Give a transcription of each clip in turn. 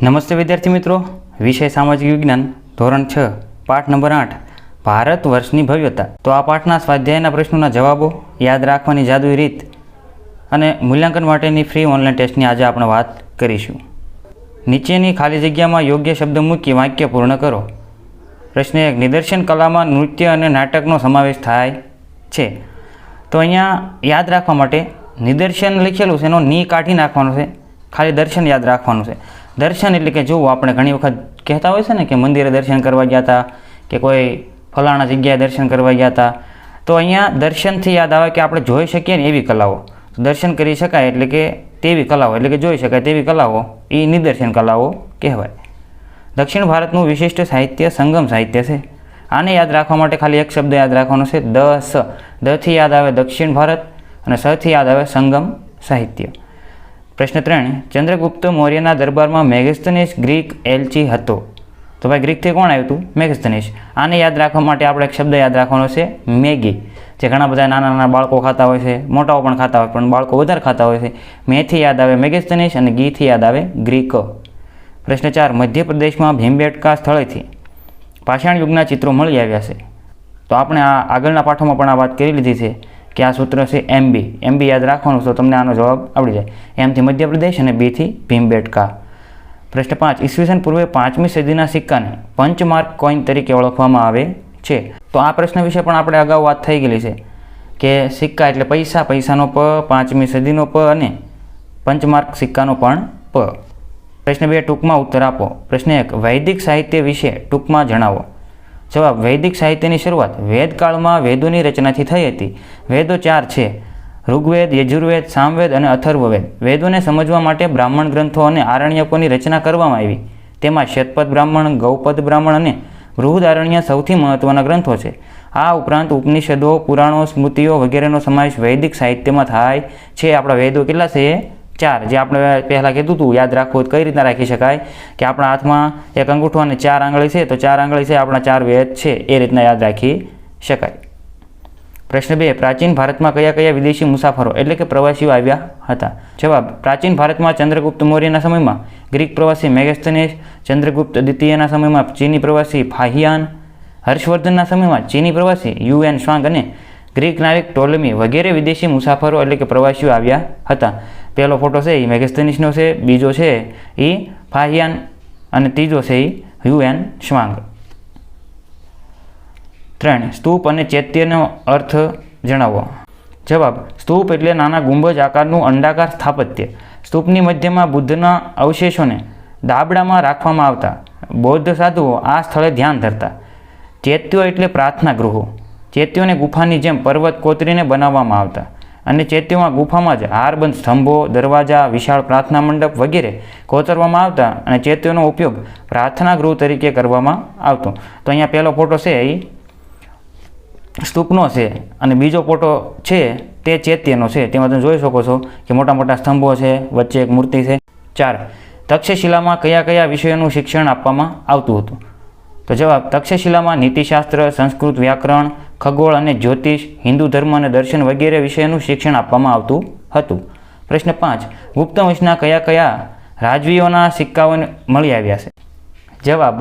નમસ્તે વિદ્યાર્થી મિત્રો, વિષય સામાજિક વિજ્ઞાન ધોરણ 6 પાઠ નંબર 8 ભારત વર્ષની ભવ્યતા. તો આ પાઠના સ્વાધ્યાયના પ્રશ્નોના જવાબો, યાદ રાખવાની જાદુઈ રીત અને મૂલ્યાંકન માટેની ફ્રી ઓનલાઈન ટેસ્ટની આજે આપણે વાત કરીશું. નીચેની ખાલી જગ્યામાં યોગ્ય શબ્દ મૂકી વાક્ય પૂર્ણ કરો. પ્રશ્ન 1. નિદર્શન કલામાં નૃત્ય અને નાટકનો સમાવેશ થાય છે. તો અહીંયા યાદ રાખવા માટે નિદર્શન લખેલું છે, એનો ની કાઢી નાખવાનો છે, ખાલી દર્શન યાદ રાખવાનું છે. દર્શન એટલે કે જોવું, આપણે ઘણી વખત કહેતા હોય છે ને કે મંદિરે દર્શન કરવા ગયા હતા કે કોઈ ફલાણા જગ્યાએ દર્શન કરવા ગયા હતા. તો અહીંયા દર્શનથી યાદ આવે કે આપણે જોઈ શકીએ ને એવી કલાઓ, દર્શન કરી શકાય એટલે કે તેવી કલાઓ, એટલે કે જોઈ શકાય તેવી કલાઓ, એ નિદર્શન કલાઓ કહેવાય. દક્ષિણ ભારતનું વિશિષ્ટ સાહિત્ય સંગમ સાહિત્ય છે. આને યાદ રાખવા માટે ખાલી એક શબ્દ યાદ રાખવાનો છે, દ સ. દથી યાદ આવે દક્ષિણ ભારત અને સથી યાદ આવે સંગમ સાહિત્ય. પ્રશ્ન 3. ચંદ્રગુપ્ત મૌર્યના દરબારમાં મેગસ્તનીસ ગ્રીક એલચી હતો. તો ભાઈ ગ્રીકથી કોણ આવ્યું હતું? મેગસ્તનીસ. આને યાદ રાખવા માટે આપણે એક શબ્દ યાદ રાખવાનો છે, મેગી. જે ઘણા બધા નાના નાના બાળકો ખાતા હોય છે, મોટાઓ પણ ખાતા હોય, પણ બાળકો વધારે ખાતા હોય છે. મેથી યાદ આવે મેગસ્તનીસ અને ગીથી યાદ આવે ગ્રીક. પ્રશ્ન 4. મધ્યપ્રદેશમાં ભીમબેટકા સ્થળેથી પાષાણ યુગના ચિત્રો મળી આવ્યા છે. તો આપણે આ આગળના પાઠોમાં પણ આ વાત કરી લીધી છે કે આ સૂત્ર છે MB. MB યાદ રાખવાનું, તો તમને આનો જવાબ આવડી જાય. એમથી મધ્યપ્રદેશ અને બીથી ભીમબેટકા. પ્રશ્ન 5. ઈસવીસન પૂર્વે 5મી સદીના સિક્કાને પંચમાર્ક કોઈન તરીકે ઓળખવામાં આવે છે. તો આ પ્રશ્ન વિશે પણ આપણે અગાઉ વાત થઈ ગયેલી છે કે સિક્કા એટલે પૈસા, પૈસાનો પ, 5મી સદીનો પ અને પંચમાર્ક સિક્કાનો પણ પ. પ્રશ્ન 2. ટૂંકમાં ઉત્તર આપો. પ્રશ્ન 1. વૈદિક સાહિત્ય વિશે ટૂંકમાં જણાવો. જવાબ. વૈદિક સાહિત્યની શરૂઆત વેદકાળમાં વેદોની રચનાથી થઈ હતી. વેદો 4 છે: ઋગ્વેદ, યજુર્વેદ, સામવેદ અને અથર્વવેદ. વેદોને સમજવા માટે બ્રાહ્મણ ગ્રંથો અને આરણ્યકોની રચના કરવામાં આવી. તેમાં શતપથ બ્રાહ્મણ, ગૌપદ બ્રાહ્મણ અને બૃહદારણ્ય સૌથી મહત્વના ગ્રંથો છે. આ ઉપરાંત ઉપનિષદો, પુરાણો, સ્મૃતિઓ વગેરેનો સમાવેશ વૈદિક સાહિત્યમાં થાય છે. આપણા વેદો કેટલા છે? 4. જે આપણે પહેલાં કીધું હતું, યાદ રાખવું કઈ રીતના રાખી શકાય કે આપણા હાથમાં એક અંગૂઠો અને 4 આંગળી છે, તો 4 આંગળી છે આપણા 4 વેદ છે, એ રીતના યાદ રાખી શકાય. પ્રશ્ન 2. પ્રાચીન ભારતમાં કયા કયા વિદેશી મુસાફરો એટલે કે પ્રવાસીઓ આવ્યા હતા? જવાબ. પ્રાચીન ભારતમાં ચંદ્રગુપ્ત મૌર્યના સમયમાં ગ્રીક પ્રવાસી મેગસ્તનીસ, ચંદ્રગુપ્ત દ્વિતીયના સમયમાં ચીની પ્રવાસી ફાહિયાન, હર્ષવર્ધનના સમયમાં ચીની પ્રવાસી યુએન શ્વાંગ અને ગ્રીક નાવિક ટોલેમી વગેરે વિદેશી મુસાફરો એટલે કે પ્રવાસીઓ આવ્યા હતા. પહેલો ફોટો છે એ મેગસ્તનીસનો છે, બીજો છે એ ફાહિયાન અને ત્રીજો છે એ યુએન શ્વાંગ. 3. સ્તૂપ અને ચૈત્યનો અર્થ જણાવો. જવાબ. સ્તૂપ એટલે નાના ગુંબજ આકારનું અંડાકાર સ્થાપત્ય. સ્તૂપની મધ્યમાં બુદ્ધના અવશેષોને દાબડામાં રાખવામાં આવતા. બૌદ્ધ સાધુઓ આ સ્થળે ધ્યાન ધરતા. ચૈત્યો એટલે પ્રાર્થના ગૃહો. ચૈત્યોને ગુફાની જેમ પર્વત કોતરીને બનાવવામાં આવતા અને ચૈત્યોમાં ગુફામાં જ હારબંધ સ્તંભો, દરવાજા, વિશાળ પ્રાર્થના મંડપ વગેરે કોતરવામાં આવતા અને ચૈત્યોનો ઉપયોગ પ્રાર્થના ગૃહ તરીકે કરવામાં આવતો. તો અહીંયા પહેલો ફોટો છે એ સ્તૂપનો છે અને બીજો ફોટો છે તે ચૈત્યનો છે. તેમાં તમે જોઈ શકો છો કે મોટા મોટા સ્તંભો છે, વચ્ચે એક મૂર્તિ છે. 4. તક્ષશિલામાં કયા કયા વિષયોનું શિક્ષણ આપવામાં આવતું હતું? તો જવાબ. તક્ષશિલામાં નીતિશાસ્ત્ર, સંસ્કૃત વ્યાકરણ, ખગોળ અને જ્યોતિષ, હિન્દુ ધર્મ અને દર્શન વગેરે વિષયનું શિક્ષણ આપવામાં આવતું હતું. પ્રશ્ન 5. ગુપ્ત વંશના કયા કયા રાજવીઓના સિક્કાઓ મળી આવ્યા છે? જવાબ.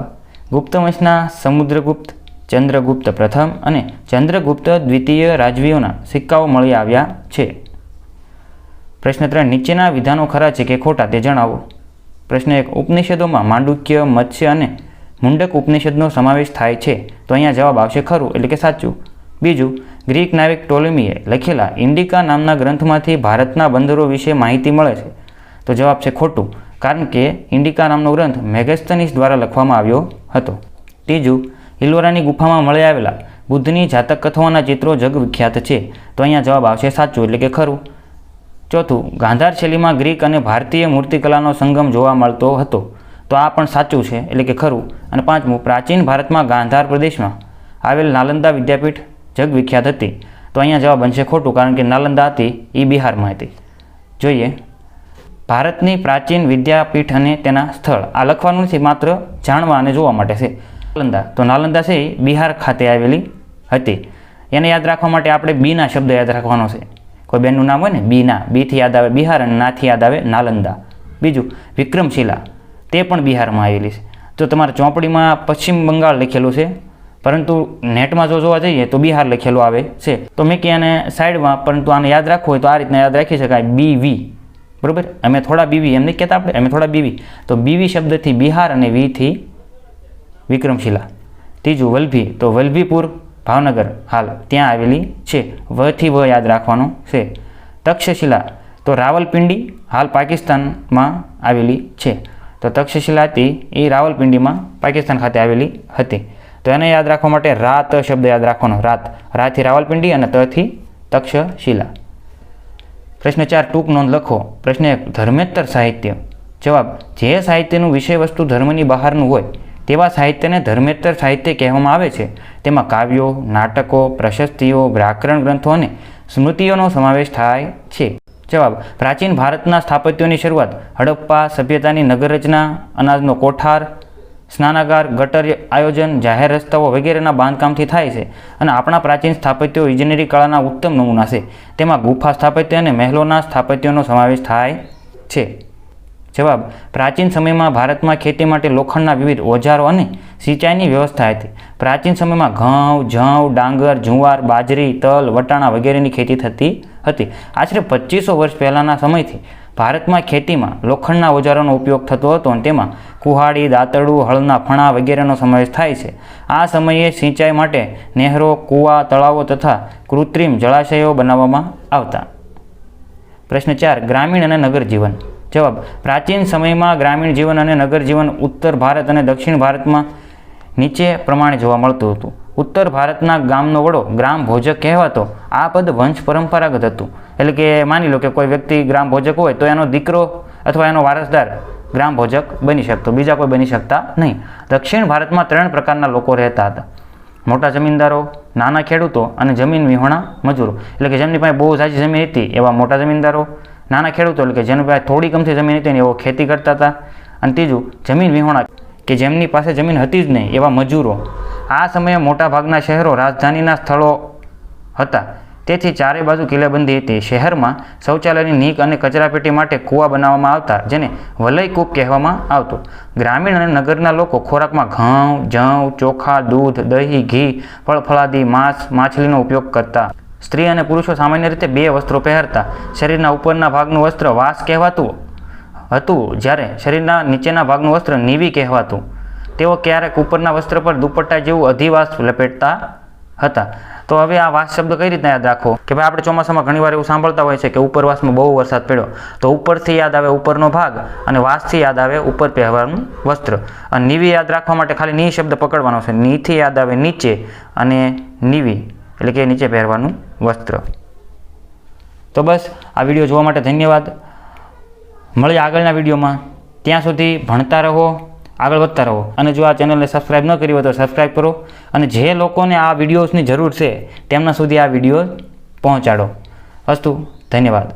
ગુપ્ત વંશના સમુદ્રગુપ્ત, ચંદ્રગુપ્ત પ્રથમ અને ચંદ્રગુપ્ત દ્વિતીય રાજવીઓના સિક્કાઓ મળી આવ્યા છે. પ્રશ્ન 3. નીચેના વિધાનો ખરા છે કે ખોટા તે જણાવો. પ્રશ્ન 1. ઉપનિષદોમાં માંડુક્ય, મત્સ્ય અને મુંડક ઉપનિષદનો સમાવેશ થાય છે. તો અહીંયા જવાબ આવશે ખરું, એટલે કે સાચું. બીજું, ગ્રીક નાવિક ટોલેમીએ લખેલા ઇન્ડિકા નામના ગ્રંથમાંથી ભારતના બંદરો વિશે માહિતી મળે છે. તો જવાબ છે ખોટું, કારણ કે ઇન્ડિકા નામનો ગ્રંથ મેગસ્તનીસ દ્વારા લખવામાં આવ્યો હતો. ત્રીજું, ઇલોરાની ગુફામાં મળી આવેલા બુદ્ધની જાતક કથાઓના ચિત્રો જગવિખ્યાત છે. તો અહીંયા જવાબ આવશે સાચું, એટલે કે ખરું. ચોથું, ગાંધાર શૈલીમાં ગ્રીક અને ભારતીય મૂર્તિકલાનો સંગમ જોવા મળતો હતો. તો આ પણ સાચું છે, એટલે કે ખરું. અને 5મું, પ્રાચીન ભારતમાં ગાંધાર પ્રદેશમાં આવેલ નાલંદા વિદ્યાપીઠ જગવિખ્યાત હતી. તો અહીંયા જવાબ બનશે ખોટું, કારણ કે નાલંદા હતી એ બિહારમાં હતી. જોઈએ, ભારતની પ્રાચીન વિદ્યાપીઠ અને તેના સ્થળ. આ લખવાનું નથી, માત્ર જાણવા અને જોવા માટે છે. નાલંદા, તો નાલંદા છે એ બિહાર ખાતે આવેલી હતી. એને યાદ રાખવા માટે આપણે બીના શબ્દ યાદ રાખવાનો છે. કોઈ બેનનું નામ હોય ને બીના, બીથી યાદ આવે બિહાર અને નાથી યાદ આવે નાલંદા. બીજું, વિક્રમશિલા, તે પણ બિહારમાં આવેલી છે. જો તમારે ચોપડીમાં પશ્ચિમ બંગાળ લખેલું છે, પરંતુ નેટમાં જો જોવા જઈએ તો બિહાર લખેલું આવે છે. તો મેં કે આને સાઈડમાં, પરંતુ આને યાદ રાખવું હોય તો આ રીતના યાદ રાખી શકાય, BV. બરાબર, અમે થોડા BV એમ નહીં કહેતા આપણે, અમે થોડા BV. તો BV શબ્દથી બિહાર અને Vથી વિક્રમશિલા. ત્રીજું વલ્લભી, તો વલ્લભીપુર ભાવનગર હાલ ત્યાં આવેલી છે, વથી વ યાદ રાખવાનું છે. તક્ષશિલા, તો રાવલપિંડી હાલ પાકિસ્તાનમાં આવેલી છે. તો તક્ષશિલા હતી એ રાવલપિંડીમાં પાકિસ્તાન ખાતે આવેલી હતી. તો એને યાદ રાખવા માટે રાત શબ્દ યાદ રાખવાનો, રાથી રાવલપિંડી અને તથી તક્ષશિલા. પ્રશ્ન 4 ટૂંક નોંધ લખો. પ્રશ્ન 1 ધર્મેતર સાહિત્ય. જવાબ, જે સાહિત્યનું વિષય વસ્તુ ધર્મની બહારનું હોય તેવા સાહિત્યને ધર્મેતર સાહિત્ય કહેવામાં આવે છે. તેમાં કાવ્યો, નાટકો, પ્રશસ્તિઓ, વ્યાકરણ ગ્રંથો અને સ્મૃતિઓનો સમાવેશ થાય છે. જવાબ, પ્રાચીન ભારતના સ્થાપત્યોની શરૂઆત હડપ્પા સભ્યતાની નગર રચના, અનાજનો કોઠાર, સ્નાનાગાર, ગટર આયોજન, જાહેર રસ્તાઓ વગેરેના બાંધકામથી થાય છે. અને આપણા પ્રાચીન સ્થાપત્યો ઇજનેરી કળાના ઉત્તમ નમૂના છે. તેમાં ગુફા સ્થાપત્ય અને મહેલોના સ્થાપત્યોનો સમાવેશ થાય છે. જવાબ, પ્રાચીન સમયમાં ભારતમાં ખેતી માટે લોખંડના વિવિધ ઓજારો અને સિંચાઈની વ્યવસ્થા હતી. પ્રાચીન સમયમાં ઘઉં, જવ, ડાંગર, જુવાર, બાજરી, તલ, વટાણા વગેરેની ખેતી થતી હતી. આશરે 2500 વર્ષ પહેલાંના સમયથી ભારતમાં ખેતીમાં લોખંડના ઓજારોનો ઉપયોગ થતો હતો અને તેમાં કુહાડી, દાંતરડું, હળના ફણા વગેરેનો સમાવેશ થાય છે. આ સમયે સિંચાઈ માટે નહેરો, કૂવા, તળાવો તથા કૃત્રિમ જળાશયો બનાવવામાં આવતા. પ્રશ્ન 4 ગ્રામીણ અને નગર જીવન. જવાબ, પ્રાચીન સમયમાં ગ્રામીણ જીવન અને નગર જીવન ઉત્તર ભારત અને દક્ષિણ ભારતમાં નીચે પ્રમાણે જોવા મળતું હતું. ઉત્તર ભારતના ગામનો વડો ગ્રામ ભોજક કહેવાતો. આ પદ વંશ પરંપરાગત હતું. એટલે કે માની લો કે કોઈ વ્યક્તિ ગ્રામ ભોજક હોય તો એનો દીકરો અથવા એનો વારસદાર ગ્રામ ભોજક બની શકતો, બીજા કોઈ બની શકતા નહીં. દક્ષિણ ભારતમાં 3 પ્રકારના લોકો રહેતા હતા: મોટા જમીનદારો, નાના ખેડૂતો અને જમીન વિહોણા મજૂરો. એટલે કે જેમની પાસે બહુ સાચી જમીન હતી એવા મોટા જમીનદારો, નાના ખેડૂતો એટલે કે જેની પાસે થોડી કમથી જમીન હતી ને એવો ખેતી કરતા હતા, અને ત્રીજું જમીન વિહોણા કે જેમની પાસે જમીન હતી જ નહીં એવા મજૂરો. આ સમયે મોટાભાગના શહેરો રાજધાનીના સ્થળો હતા, તેથી ચારે બાજુ કિલ્લેબંધી હતી. શહેરમાં શૌચાલયની નીક અને કચરાપેટી માટે કૂવા બનાવવામાં આવતા, જેને વલયકૂપ કહેવામાં આવતું. ગ્રામીણ અને નગરના લોકો ખોરાકમાં ઘઉં, જવ, ચોખા, દૂધ, દહીં, ઘી, ફળફળાદી, માંસ, માછલીનો ઉપયોગ કરતા. સ્ત્રી અને પુરુષો સામાન્ય રીતે 2 વસ્ત્રો પહેરતા. શરીરના ઉપરના ભાગનું વસ્ત્ર વાસ કહેવાતું હતું, જ્યારે શરીરના નીચેના ભાગનું વસ્ત્ર નીવી કહેવાતું. તેઓ ક્યારેક ઉપરના વસ્ત્ર પર દુપટ્ટા જેવું અધિવાસ લપેટતા હતા. તો હવે આ વાસ શબ્દ કઈ રીતના યાદ રાખવો કે ભાઈ આપણે ચોમાસામાં ઘણીવાર એવું સાંભળતા હોય છે કે ઉપરવાસમાં બહુ વરસાદ પડ્યો, તો ઉપરથી યાદ આવે ઉપરનો ભાગ અને વાસથી યાદ આવે ઉપર પહેરવાનું વસ્ત્ર. અને નીવી યાદ રાખવા માટે ખાલી ની શબ્દ પકડવાનો છે. નીથી યાદ આવે નીચે અને નીવી એટલે કે નીચે પહેરવાનું વસ્ત્ર. તો બસ આ વિડીયો જોવા માટે ધન્યવાદ. મળીએ આગળના વિડીયોમાં. ત્યાં સુધી ભણતા રહો, આગળ વધતા રહો. અને જો આ ચેનલને સબસ્ક્રાઈબ ન કરી હોય તો સબસ્ક્રાઈબ કરો. અને જે લોકોને આ વિડીયોઝની જરૂર છે તેમના સુધી આ વિડીયો પહોંચાડો. અસ્તુ, ધન્યવાદ.